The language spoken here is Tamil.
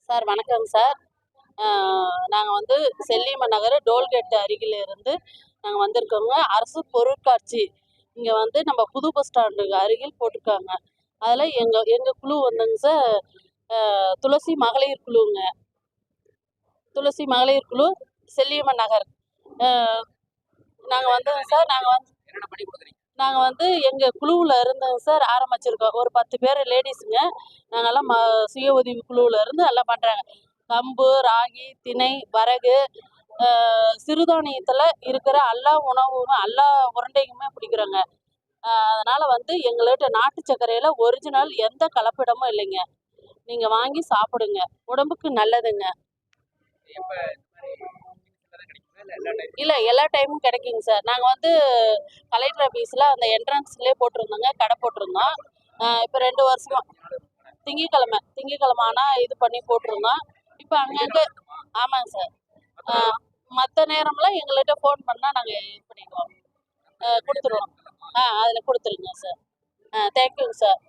சார் வணக்கம் சார். நாங்கள் வந்து செல்லியம்மன் நகர் டோல்கேட் அருகில் இருந்து நாங்கள் வந்திருக்கோங்க. அரசு பொருட்காட்சி இங்கே வந்து நம்ம புது பஸ் ஸ்டாண்டுக்கு அருகில் போட்டிருக்காங்க. அதில் எங்கள் எங்கள் குழு வந்துங்க சார், துளசி மகளிர் குழுங்க. துளசி மகளிர் குழு செல்லியம்மன் நகர். நாங்கள் வந்து சார் நாங்கள் வந்து எங்கள் குழுவில் இருந்தோங்க சார் ஆரம்பிச்சிருக்கோம். ஒரு 10 பேர் லேடிஸுங்க. நாங்கள்லாம் சுய உதவி குழுவில் இருந்து எல்லாம் பண்ணுறாங்க. கம்பு, ராகி, திணை, வரகு, சிறுதானியத்தில் இருக்கிற எல்லா உணவும் எல்லா உருண்டையுமே பிடிக்கிறோங்க. அதனால் வந்து எங்கள்கிட்ட நாட்டு சர்க்கரையில் ஒரிஜினல் எந்த கலப்படமும் இல்லைங்க. நீங்கள் வாங்கி சாப்பிடுங்க, உடம்புக்கு நல்லதுங்க. இல்லை, எல்லா டைமும் கிடைக்குங்க சார். நாங்கள் வந்து கலெக்டர் ஆஃபீஸில் அந்த என்ட்ரன்ஸ்லேயே போட்டிருந்தோங்க, கடை போட்டிருந்தோம். இப்போ 2 வருஷமா திங்கக்கிழமை ஆனால் இது பண்ணி போட்டிருந்தோம். இப்போ அங்கங்கே ஆமாங்க சார். மற்ற நேரம்லாம் எங்கள்கிட்ட ஃபோன் பண்ணால் நாங்கள் இது பண்ணிடுவோம், கொடுத்துருவோம். அதில் கொடுத்துருங்க சார். தேங்க்யூங்க சார்.